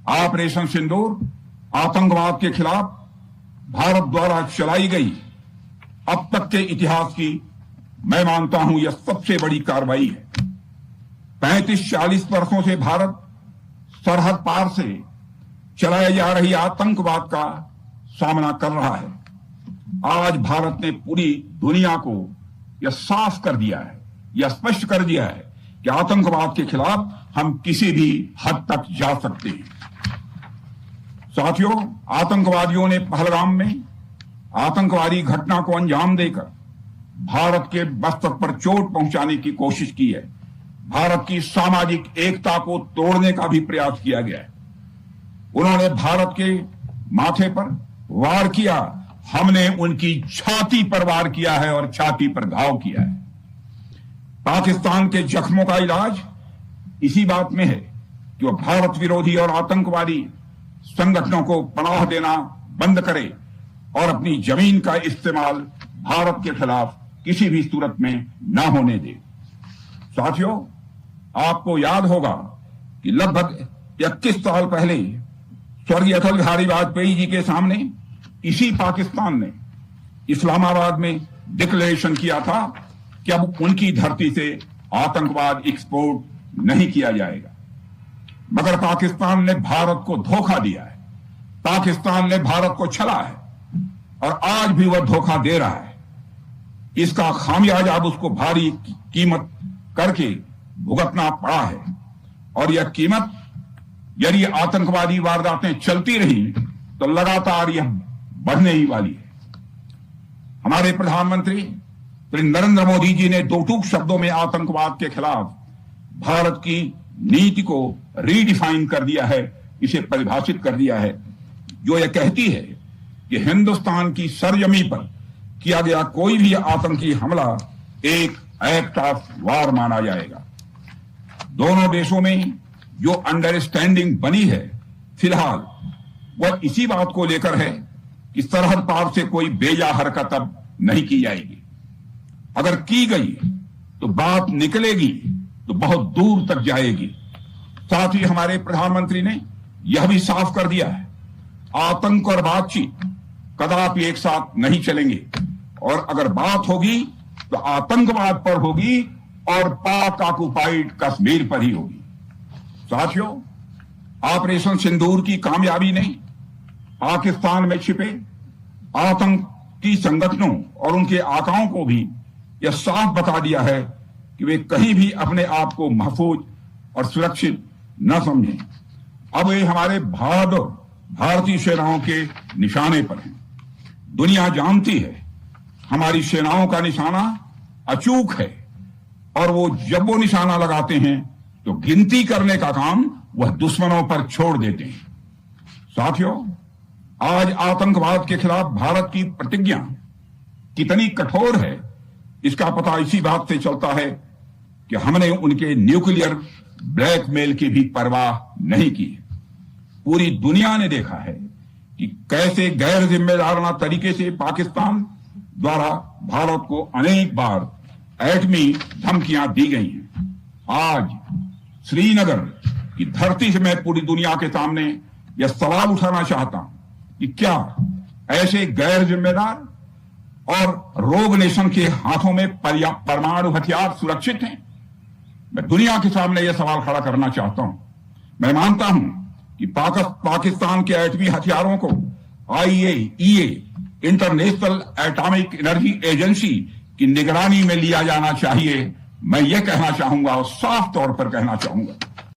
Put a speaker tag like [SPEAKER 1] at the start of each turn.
[SPEAKER 1] Operation सिंदूर आतंकवाद के खिलाफ भारत द्वारा चलाई गई अब तक के इतिहास की मैं मानता हूं यह सबसे बड़ी कार्रवाई है। 35-40 वर्षों से भारत सरहद पार से चलाई जा रही आतंकवाद का सामना कर रहा है। आज भारत ने पूरी दुनिया को यह साफ कर दिया है, यह स्पष्ट कर दिया है कि आतंकवाद के खिलाफ हम किसी भी हद तक जा सकते हैं। साथियों, आतंकवादियों ने पहलगाम में आतंकवादी घटना को अंजाम देकर भारत के मस्तक पर चोट पहुंचाने की कोशिश की है। भारत की सामाजिक एकता को तोड़ने का भी प्रयास किया गया है। उन्होंने भारत के माथे पर वार किया, हमने उनकी छाती पर वार किया है और छाती पर घाव किया है। पाकिस्तान के जख्मों का इलाज इसी बात में है कि वह भारत विरोधी और आतंकवादी संगठनों को पनाह देना बंद करे और अपनी जमीन का इस्तेमाल भारत के खिलाफ किसी भी सूरत में न होने दे। साथियों, आपको याद होगा कि लगभग 21 साल पहले स्वर्गीय अटल बिहारी वाजपेयी जी के सामने इसी पाकिस्तान ने इस्लामाबाद में डिक्लेरेशन किया था कि अब उनकी धरती से आतंकवाद एक्सपोर्ट नहीं किया जाएगा। मगर पाकिस्तान ने भारत को धोखा दिया है, पाकिस्तान ने भारत को छला है और आज भी वह धोखा दे रहा है। इसका खामियाजा अब उसको भारी कीमत करके भुगतना पड़ा है और यह कीमत यदि आतंकवादी वारदातें चलती रही तो लगातार यह बढ़ने ही वाली है। हमारे प्रधानमंत्री श्री नरेंद्र मोदी जी ने दो टूक शब्दों में आतंकवाद के खिलाफ भारत की नीति को रीडिफाइन कर दिया है, इसे परिभाषित कर दिया है, जो यह कहती है कि हिंदुस्तान की सरजमी पर किया गया कोई भी आतंकी हमला एक एक्ट ऑफ वार माना जाएगा। दोनों देशों में जो अंडरस्टैंडिंग बनी है फिलहाल वह इसी बात को लेकर है कि सरहद पार से कोई बेजा हरकत अब नहीं की जाएगी। अगर की गई तो बात निकलेगी तो बहुत दूर तक जाएगी। साथ ही हमारे प्रधानमंत्री ने यह भी साफ कर दिया है, आतंक और बातचीत कदापि एक साथ नहीं चलेंगे और अगर बात होगी तो आतंकवाद पर होगी और पाक ऑक्युपाइड कश्मीर पर ही होगी। साथियों, ऑपरेशन सिंदूर की कामयाबी ने पाकिस्तान में छिपे आतंकी संगठनों और उनके आकाओं को भी यह साफ बता दिया है कि वे कहीं भी अपने आप को महफूज और सुरक्षित न समझें। अब वे हमारे बहादुर भारतीय सेनाओं के निशाने पर हैं। दुनिया जानती है हमारी सेनाओं का निशाना अचूक है और वो जब वो निशाना लगाते हैं तो गिनती करने का काम वह दुश्मनों पर छोड़ देते हैं। साथियों, आज आतंकवाद के खिलाफ भारत की प्रतिज्ञा कितनी कठोर है इसका पता इसी बात से चलता है कि हमने उनके न्यूक्लियर ब्लैकमेल की भी परवाह नहीं की। पूरी दुनिया ने देखा है कि कैसे गैर जिम्मेदाराना तरीके से पाकिस्तान द्वारा भारत को अनेक बार एटमी धमकियां दी गई हैं। आज श्रीनगर की धरती से मैं पूरी दुनिया के सामने यह सवाल उठाना चाहता हूं कि क्या ऐसे गैर जिम्मेदार और रोग नेशन के हाथों में परमाणु हथियार सुरक्षित हैं? मैं दुनिया के सामने यह सवाल खड़ा करना चाहता हूं। मैं मानता हूं कि पाकिस्तान के एटमी हथियारों को IAEA international atomic energy agency की निगरानी में लिया जाना चाहिए। मैं यह कहना चाहूंगा और साफ तौर पर कहना चाहूंगा